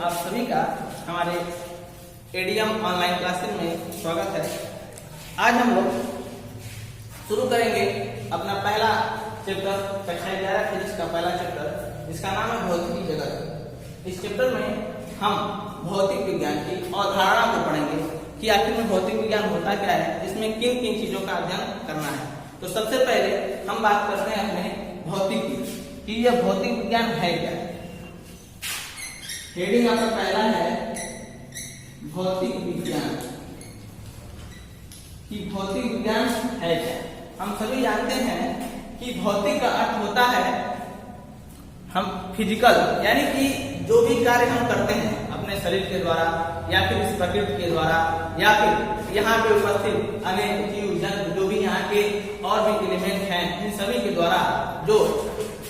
आप सभी का हमारे एडीएम ऑनलाइन क्लासेस में स्वागत है। आज हम लोग शुरू करेंगे अपना पहला चैप्टर, कक्षा 11 फिजिक्स का पहला चैप्टर, जिसका नाम है भौतिकी जगत। इस चैप्टर में हम भौतिक विज्ञान की अवधारणा को पढ़ेंगे कि आखिर में भौतिक विज्ञान होता क्या है, इसमें किन किन चीजों का अध्ययन करना है। तो सबसे पहले हम बात करते हैं अपने भौतिक की यह भौतिक विज्ञान है क्या। हेडिंग आपका पहला है भौतिक विज्ञान कि भौतिक विज्ञान है क्या। हम सभी जानते हैं कि भौतिक का अर्थ होता है हम फिजिकल, यानी कि जो भी कार्य हम करते हैं अपने शरीर के द्वारा या फिर इस प्रकृति के द्वारा या फिर यहाँ पे उपस्थित अनेक जीव जंतु जो भी यहाँ के और भी एलिमेंट हैं, इन सभी के द्वारा जो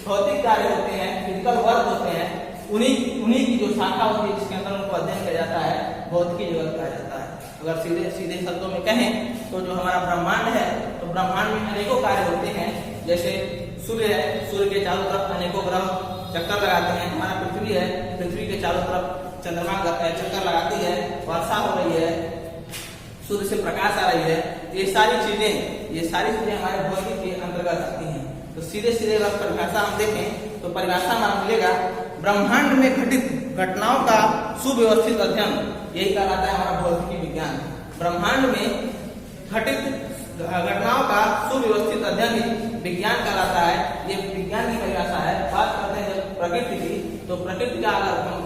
भौतिक कार्य होते हैं, फिजिकल वर्क होते हैं, उन्हीं की जो शाखा होती है जिसके अंदर उनको अध्ययन किया जाता है, भौतिकी जगत कहा जाता है। अगर सीधे सीधे शब्दों में कहें तो जो हमारा ब्रह्मांड है, तो ब्रह्मांड में अनेकों कार्य होते हैं। जैसे सूर्य है, सूर्य के चारों तरफ अनेकों ग्रह चक्कर लगाते हैं। हमारा पृथ्वी है, पृथ्वी के चारों तरफ चंद्रमा चक्कर लगाती है, वर्षा हो रही है, सूर्य से प्रकाश आ रही है। ये सारी चीजें हमारे भौतिक के अंतर्गत आती हैं। तो सीधे सीधे अगर परिभाषा हम देखें तो परिभाषा में मिलेगा ब्रह्मांड में घटित घटनाओं का सुव्यवस्थित अध्ययन, यही कहलाता है हमारा भौतिकी विज्ञान। ब्रह्मांड में घटित घटनाओं का सुव्यवस्थित अध्ययन विज्ञान कहलाता है। ये विज्ञान की परिभाषा है। बात करते हैं जब प्रकृति की, तो प्रकृति का अगर हम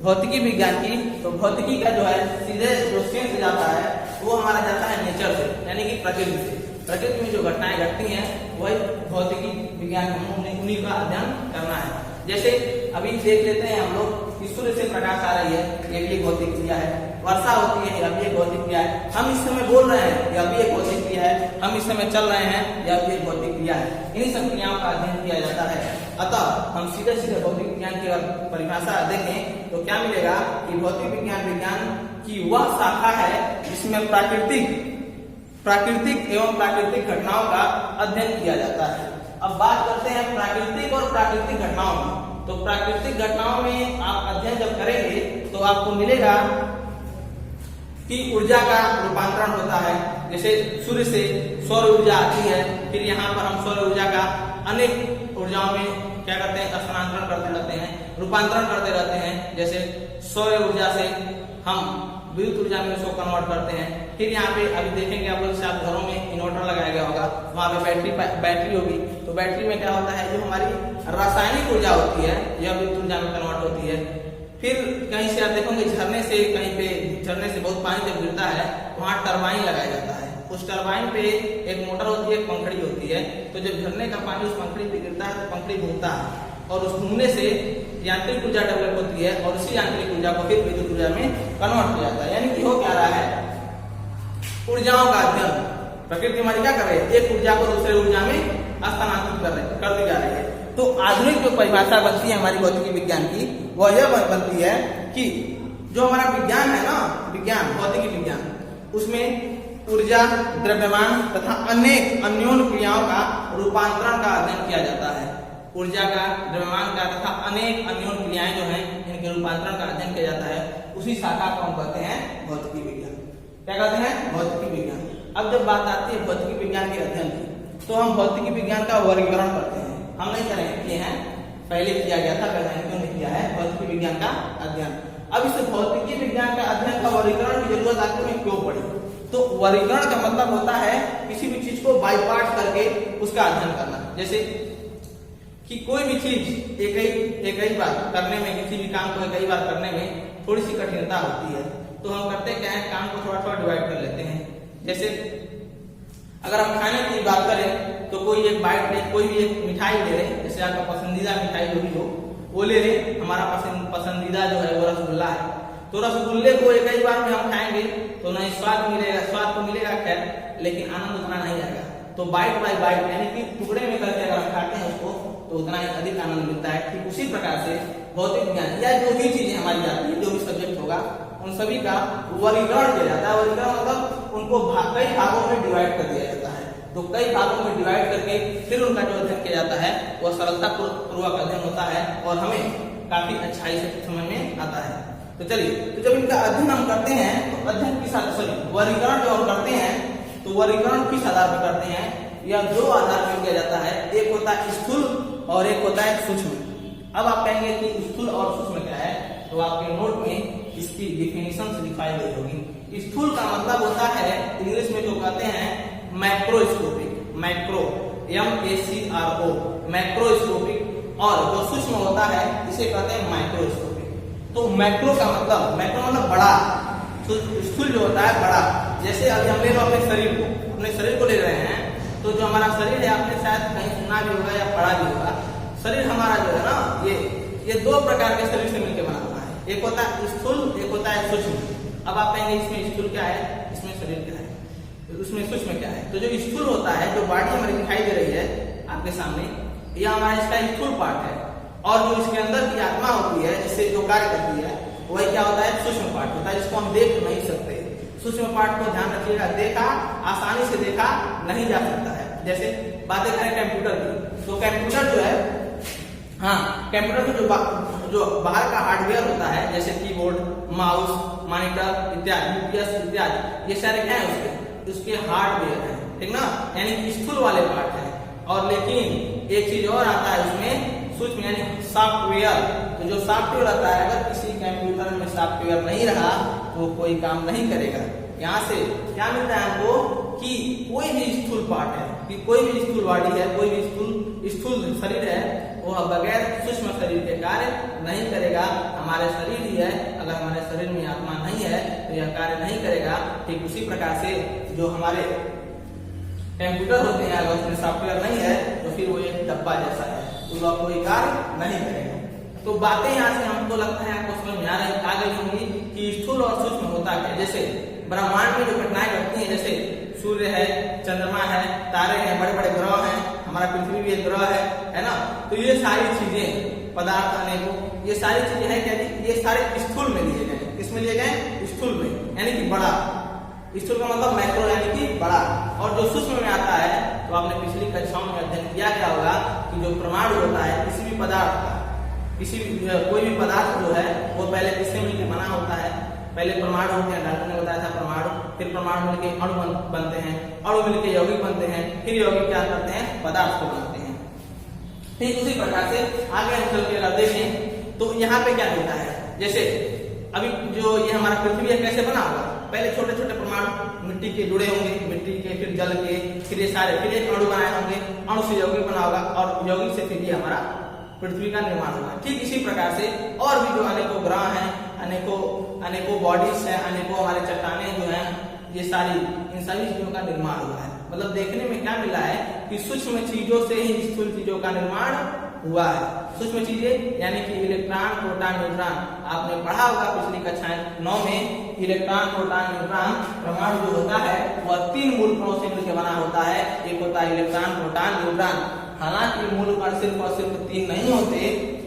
भौतिकी विज्ञान की, तो भौतिकी का जो है सीधे जो सेंस जाता है वो हमारा जाता है नेचर से, यानी कि प्रकृति से। प्रकृति में जो घटनाएं घटती हैं वही भौतिकी विज्ञान उन्हीं का अध्ययन करना है। जैसे अभी देख लेते हैं हम लोग कि सूर्य से प्रकाश आ रही है, ये भी एक भौतिक क्रिया है। वर्षा होती है, यह भी एक भौतिक क्रिया है। हम इस समय बोल रहे हैं, यह भी एक भौतिक क्रिया है। हम इस समय चल रहे हैं, यह भी एक भौतिक क्रिया है। इन्हीं सब क्रियाओं का अध्ययन किया जाता है। अतः हम सीधे सीधे भौतिक विज्ञान की परिभाषा देखें तो क्या मिलेगा कि भौतिक विज्ञान की वह शाखा है जिसमें प्राकृतिक एवं प्राकृतिक घटनाओं का अध्ययन किया जाता है। अब बात करते हैं प्राकृतिक और प्राकृतिक घटनाओं में। तो प्राकृतिक घटनाओं में आप अध्ययन जब करेंगे तो आपको मिलेगा कि ऊर्जा का रूपांतरण होता है। जैसे सूर्य से सौर ऊर्जा आती है, फिर यहाँ पर हम सौर ऊर्जा का अनेक ऊर्जाओं में क्या करते हैं, स्थानांतरण करते रहते हैं, रूपांतरण करते रहते हैं। जैसे सौर ऊर्जा से हम विद्युत ऊर्जा में उसको कन्वर्ट करते हैं। फिर यहाँ पे अभी देखेंगे आप लोग, आप घरों में इन्वर्टर लगाया गया होगा, वहाँ पे बैटरी होगी। तो बैटरी में क्या होता है, जो हमारी रासायनिक ऊर्जा होती है यह विद्युत ऊर्जा में कन्वर्ट होती है। फिर कहीं से आप देखोगे झरने से बहुत पानी जब गिरता है वहाँ टरबाइन लगाया जाता है। उस टरबाइन पे एक मोटर होती है, एक पंखड़ी होती है। तो जब झरने का पानी उस पंखड़ी पे गिरता है तो पंखड़ी घूमता है और उस घूमने से यांत्रिक ऊर्जा डेवलप होती है और उसी यांत्रिक ऊर्जा को फिर विद्युत ऊर्जा में कन्वर्ट किया जाता है। यानी कि हो क्या रहा है, ऊर्जाओं का अध्ययन। प्रकृति हमारी क्या कर रही है, एक ऊर्जा को दूसरे ऊर्जा में स्थानांतरित कर दी जा रही है। तो आधुनिक जो परिभाषा बनती है हमारी भौतिकी विज्ञान की, वह यह बनती है कि जो हमारा विज्ञान है ना, विज्ञान भौतिकी विज्ञान, उसमें ऊर्जा, द्रव्यमान तथा अनेक अन्योन्य क्रियाओं का रूपांतरण का अध्ययन किया जाता है। ऊर्जा का, द्रव्यमान का तथा अनेक अन्योन्य क्रियाएं जो हैं, इनके रूपांतरण का अध्ययन किया जाता है। उसी शाखा को हम कहते हैं भौतिकी विज्ञान। क्या कहते हैं, भौतिकी विज्ञान। अब जब बात आती है भौतिकी विज्ञान के अध्ययन की, तो हम भौतिकी विज्ञान का वर्गीकरण करते हैं। हम नहीं किए हैं, पहले किया गया था, वैज्ञानिकों ने किया है भौतिकी विज्ञान का अध्ययन। अब इस भौतिकी विज्ञान का अध्ययन का वर्गीकरण की जरूरत आखिर में क्यों पड़ी। तो वर्गीकरण का मतलब होता है किसी भी चीज को बाय पार्ट करके उसका अध्ययन करना। जैसे कि कोई भी चीज एक ही बार करने में, किसी भी काम को एक ही बार करने में थोड़ी सी कठिनता होती है, तो हम करते क्या है, काम को थोड़ा थोड़ा डिवाइड कर लेते हैं। जैसे अगर हम खाने की बात करें तो कोई एक बाइट ले, कोई भी एक मिठाई ले लें, जैसे आपका पसंदीदा मिठाई जो भी हो वो ले लें। हमारा पसंदीदा जो है वो रसगुल्ला है। तो रसगुल्ले को एक ही बार में हम खाएंगे तो नहीं स्वाद मिलेगा, स्वाद तो मिलेगा खैर, लेकिन आनंद उतना नहीं आएगा। तो बाइट बाय बाइट यानी कि टुकड़े में करके अगर हम खाते हैं उसको तो उतना ही अधिक आनंद मिलता है। ठीक उसी प्रकार से भौतिक विज्ञान या जो भी चीजें हमारी जाती है, जो भी सब्जेक्ट होगा, उन सभी का वर्गीकरण किया जाता है। वर्गीकरण मतलब उनको कई भागों में डिवाइड कर दिया जाता है। तो कई भागों में डिवाइड करके फिर उनका जो अध्ययन किया जाता है वह सरलता पूर्वक अध्ययन होता है और हमें काफी अच्छाई से समझ में आता है। तो चलिए, तो जब इनका अध्ययन हम करते हैं तो अध्ययन किस वर्गीकरण जो हम करते हैं तो वर्गीकरण किस आधार पर करते हैं, या दो आधार पर किया जाता है, एक होता है स्थूल और एक होता है सूक्ष्म। अब आप कहेंगे कि स्थूल और सूक्ष्म क्या है, तो आपके नोट में इसकी डिफिनेशन दिखाई गई होगी। स्थूल का मतलब होता है इंग्लिश में जो कहते हैं मैक्रोस्कोपिक, मैक्रो MACRO मैक्रोस्कोपिक, और जो सूक्ष्म होता है इसे कहते हैं माइक्रोस्कोपिक। तो मैक्रो का मतलब बड़ा, स्थूल जो होता है बड़ा। जैसे अभी हम ले लो अपने शरीर को ले रहे हैं, तो जो हमारा शरीर है आपने शायद कहीं सुना भी होगा या पढ़ा भी होगा। शरीर हमारा जो है ना, ये दो प्रकार के शरीर से मिलकर बना हुआ है, एक होता है स्थूल, एक होता है सूक्ष्म। अब आप कहेंगे इसमें स्थूल क्या है, इसमें शरीर क्या है, उसमें सूक्ष्म क्या है। तो जो स्थूल होता है, जो बॉडी हमारी दिखाई दे रही है आपके सामने, यह हमारा इसका स्थूल पार्ट है, और जो इसके अंदर की आत्मा होती है जिससे जो कार्य करती है वही क्या होता है, सूक्ष्म पार्ट होता है, जिसको हम देख नहीं सकते। सूक्ष्म पार्ट को ध्यान रखिएगा, देखा आसानी से देखा नहीं जा सकता है। जैसे बातें करें कंप्यूटर की, तो कंप्यूटर जो है, कंप्यूटर में जो बाहर का हार्डवेयर होता है, जैसे कीबोर्ड, माउस, मॉनिटर इत्यादि, यूपीएस इत्यादि, ये सारे क्या है उसके हार्डवेयर है, ठीक ना, यानी स्थूल वाले पार्ट है। और लेकिन एक चीज और आता है उसमें, सूक्ष्म यानी सॉफ्टवेयर। तो जो सॉफ्टवेयर आता है, अगर किसी कंप्यूटर में सॉफ्टवेयर नहीं रहा तो कोई काम नहीं करेगा। यहाँ से क्या मिलता है हमको कि कोई भी स्थूल पार्ट है, कि कोई भी स्थूल बॉडी है, कोई भी स्थूल शरीर है, वो बगैर सूक्ष्म शरीर के कार्य नहीं करेगा। हमारे शरीर ही है, अगर हमारे शरीर में आत्मा नहीं है तो यह कार्य नहीं करेगा। ठीक उसी प्रकार से जो हमारे कंप्यूटर होते हैं, अगर उसमें सॉफ्टवेयर नहीं है तो फिर वो एक डब्बा जैसा है, उसका कोई कार्य नहीं करेगा। तो बातें यहाँ से हमको लगता है आपको समझ में आ गई होंगी कि स्थूल और सूक्ष्म होता है। जैसे ब्रह्मांड में जो घटनाएं घटती हैं, जैसे सूर्य है, चंद्रमा है, तारे हैं, बड़े बड़े ग्रह हैं, हमारा पृथ्वी भी एक ग्रह है ना। तो ये सारी चीजें, पदार्थ अनेकों, ये सारी चीजें हैं क्या, ये सारे स्थूल में लिए गए। किसमें लिए गए, स्थूल में, यानी कि बड़ा। स्थूल का मतलब मैक्रो यानी कि बड़ा। और जो सूक्ष्म में आता है, तो आपने पिछली कक्षाओं में अध्ययन किया गया होगा कि जो परमाणु होता है किसी भी पदार्थ का, कोई भी पदार्थ जो है वो पहले किससे मिलकर बना होता है, पहले परमाणु होते हैं, डाल्टन ने बताया था परमाणु, फिर परमाणु मिलकर अणु बनते हैं, अणु मिलकर यौगिक बनते हैं, फिर यौगिक क्या करते हैं, पदार्थ को बनते हैं। ठीक उसी प्रकार से आगे हम चल के देखें तो यहाँ पे क्या मिलता है। जैसे अभी जो ये हमारा पृथ्वी है कैसे बना होगा, पहले छोटे छोटे परमाणु मिट्टी के जुड़े होंगे, मिट्टी के, फिर जल के, फिर ये सारे, फिर एक अणु बनाए होंगे, अणु से यौगिक बना होगा, और यौगिक से फिर ये हमारा पृथ्वी का निर्माण होगा। ठीक इसी प्रकार से और भी जो अनेकों ग्रह हैं, अनेकों बॉडीज हैं, अनेकों हमारे चट्टाने जो हैं, ये सारी, इन सभी चीजों का निर्माण हुआ है। मतलब देखने में क्या मिला है कि सूक्ष्म चीजों से ही स्थूल चीजों का निर्माण हुआ है। सूक्ष्म चीजें यानी कि इलेक्ट्रॉन, प्रोटॉन, न्यूट्रॉन, आपने पढ़ा होगा पिछली कक्षा 9 में, इलेक्ट्रॉन, प्रोटॉन, न्यूट्रॉन परमाणु जो होता है वह 3 मूल कणों से मिलकर बना होता है। एक होता है इलेक्ट्रॉन, प्रोटॉन, न्यूट्रॉन। हालांकि मूल कण सिर्फ और सिर्फ 3 नहीं होते,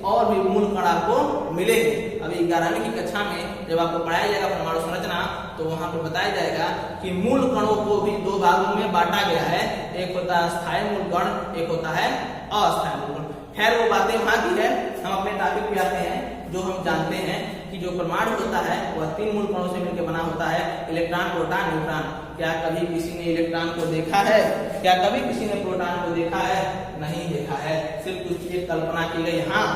और भी मूल कण आपको मिलेंगे। अभी 11वीं की कक्षा में जब आपको पढ़ाया जाएगा परमाणु संरचना, तो वहां पे बताया जाएगा कि मूल कणों को भी 2 भागों में बांटा गया है। एक होता है स्थायी मूल कण, एक होता है अस्थायी मूल कण। खैर वो बातें वहां की है, हम अपने टॉपिक पे आते हैं। जो हम जानते हैं कि जो परमाणु होता है वह 3 मूल कणों से मिलकर बना होता है, इलेक्ट्रॉन, प्रोटॉन, न्यूट्रॉन। क्या कभी किसी ने इलेक्ट्रॉन को देखा है? क्या कभी किसी ने प्रोटॉन को देखा है? नहीं देखा है, सिर्फ उसकी एक कल्पना की गई। हाँ,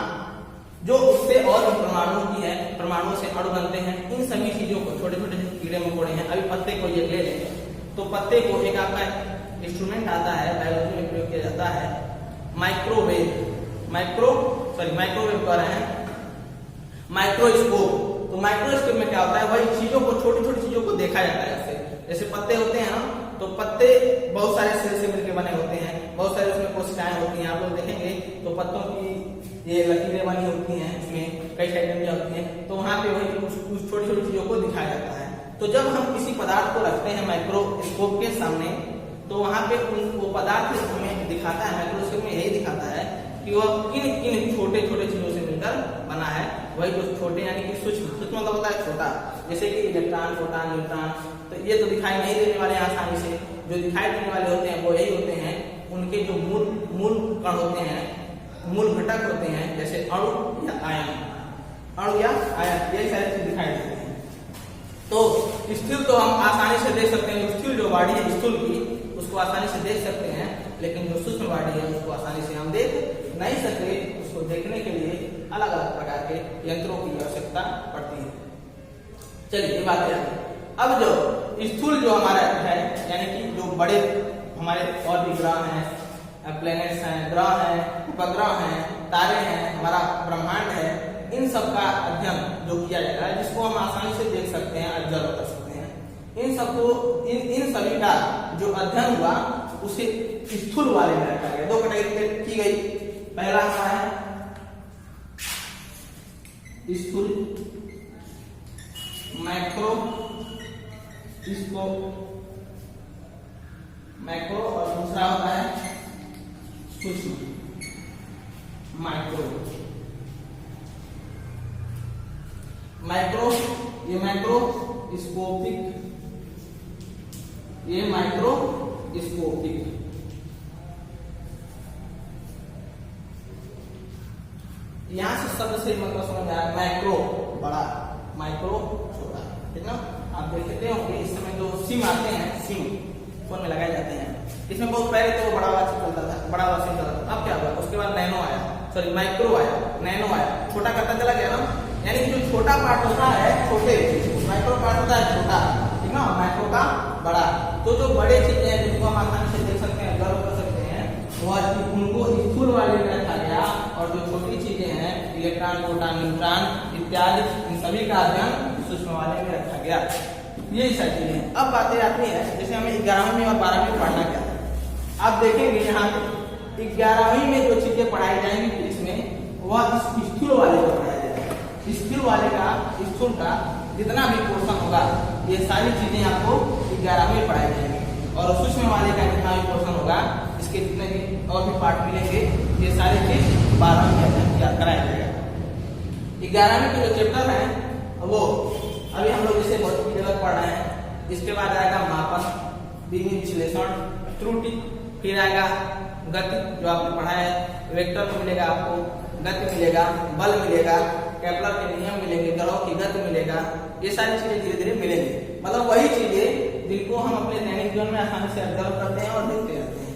जो उससे और परमाणु की है, परमाणु से अणु बनते हैं। इन सभी चीजों को, छोटे छोटे कीड़े मकोड़े हैं, अभी पत्ते को ये ले लें तो पत्ते को एक आपका इंस्ट्रूमेंट आता है, बायोलॉजी में प्रयोग किया जाता है, माइक्रोवेव कह रहे हैं, माइक्रोस्कोप। तो माइक्रोस्कोप में क्या होता है, वही चीजों को, छोटी छोटी चीजों को देखा जाता है। जैसे पत्ते होते हैं ना, तो पत्ते बहुत सारे सेल से मिलकर बने होते हैं, बहुत सारे उसमें कोशिकाएं होती हैं। आप लोग देखेंगे तो पत्तों की ये लकीरें बनी होती हैं, उसमें कई साइडें होती हैं, तो वहां पे वही कुछ छोटी छोटी चीजों को दिखाया जाता है। तो जब हम किसी पदार्थ को रखते हैं माइक्रोस्कोप के सामने, तो वहां पे वो पदार्थ हमें दिखाता है, माइक्रोस्कोप में यही दिखाता है कि वह किन किन छोटे छोटे चीजों से मिलकर बना है। वही जो छोटे यानी कि सूक्ष्म मतलब होता है छोटा, जैसे कि इलेक्ट्रॉन, प्रोटॉन, न्यूट्रॉन। तो ये तो दिखाई नहीं देने वाले आसानी से, जो दिखाई देने वाले होते हैं वो यही होते हैं, उनके जो मूल कण होते हैं, मूल घटक होते हैं, जैसे अणु या आयन। अणु या आयन, यही सारी चीज दिखाई देती है। तो स्थूल तो हम आसानी से देख सकते हैं, स्थूल जो बॉडी है स्थूल की उसको आसानी से देख सकते हैं, लेकिन जो सूक्ष्म बॉडी है उसको आसानी से हम देख नहीं सकते। उसको देखने के लिए अलग अलग प्रकार के यंत्रों की आवश्यकता पड़ती है। चलिए ये बात है। अब जो स्थूल जो हमारा है, यानी कि जो बड़े हमारे और भी ग्रह हैं, प्लैनेट्स हैं, ग्रह हैं, उपग्रह हैं, तारे हैं, हमारा ब्रह्मांड है, इन सब का अध्ययन जो किया जा रहा है, जिसको हम आसानी से देख सकते हैं, ऑब्जर्व कर सकते हैं, इन सबको इन सभी का जो अध्ययन हुआ उसे स्थूल वाले में रखा गया। दो कैटेगरी की गई। पहला हमारा है स्थूल, मैक्रो, इसको मैक्रो, और दूसरा होता है सूक्ष्म, माइक्रो। मैक्रो, ये मैक्रोस्कोपिक, ये माइक्रोस्कोपिक। यहां से शब्द से मतलब समझ आया, मैक्रो बड़ा, माइक्रो छोटा, ठीक ना। आप देखते होंगे इस समय जो सिम आते हैं, सिम फोन में लगाए जाते हैं, इसमें बहुत पहले तो वो बड़ा वाला सिम चलता था, बड़ा वाला सिम चलता था। अब क्या हुआ, उसके बाद नैनो आया, सॉरी माइक्रो आया, नैनो आया, छोटा करता चला गया ना। यानी कि जो छोटा पार्ट होता है छोटे, माइक्रो पार्ट होता है छोटा, ठीक ना, माइक्रो का बड़ा। तो जो बड़े चीजें हैं जिनको हम आसानी से देख सकते हैं, ऑब्जर्व कर सकते हैं, वह उनको स्थूल वाले में रखा गया, और जो छोटी चीजें हैं, इलेक्ट्रॉन, प्रोटॉन, न्यूट्रॉन इत्यादि, इन सभी का अध्ययन सूक्ष्म वाले में रखा गया। यही सारी चीजें। अब बातें आती है, जैसे हमें 11वीं और 12वीं में पढ़ना क्या है। आप देखेंगे यहाँ 11वीं में जो चीजें पढ़ाई जाएंगी इसमें, वह स्थूल वाले को पढ़ाया जाएगा। स्थूल वाले का, स्थूल का जितना भी पोर्शन होगा, ये सारी चीजें आपको 11वीं में पढ़ाई जाएंगी, और सूक्ष्म वाले का जितना भी पोर्शन होगा, इसके जितने भी और भी पार्ट मिलेंगे, ये सारी चीज 12वीं में कराया जाएगा। 11वीं के जो चैप्टर है वो अभी हम लोग जैसे भौतिक जगत पढ़ रहे हैं, इसके बाद आएगा मापन, बीमी विश्लेषण, त्रुटि, फिर आएगा गति जो आपने पढ़ा है, वेक्टर में मिलेगा आपको, गति मिलेगा, बल मिलेगा, केपलर के नियम मिलेंगे, ग्रहों की गति मिलेगा। ये सारी चीजें धीरे धीरे मिलेंगी, मतलब वही चीजें जिनको हम अपने दैनिक जीवन में आसानी से ऑब्जर्व करते हैं और देखते रहते हैं।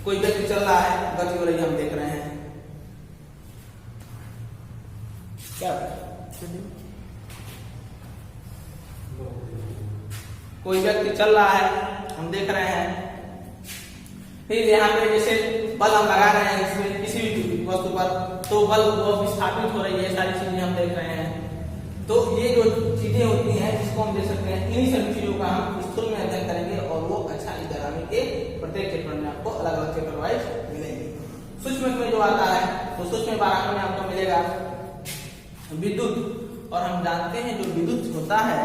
कोई व्यक्ति चल रहा है, गति हो रही है, हम देख रहे हैं, क्या कोई व्यक्ति चल रहा है, हम देख रहे हैं। फिर यहाँ पे जैसे बल हम लगा रहे हैं इसमें किसी भी वस्तु पर, तो बल वो विस्थापित हो रही है, सारी चीजें हम देख रहे हैं। तो ये जो चीजें होती हैं जिसको हम देख सकते हैं, इन्हीं सभी चीजों का हम स्थूल में अध्ययन करेंगे, और वो अच्छा 11वीं के प्रत्येक चैप्टर में आपको अलग अलग चैप्टर वाइज मिलेंगे। सूक्ष्म में जो आता है, तो सूक्ष्म 12वीं में आपको मिलेगा विद्युत, और हम जानते हैं जो विद्युत होता है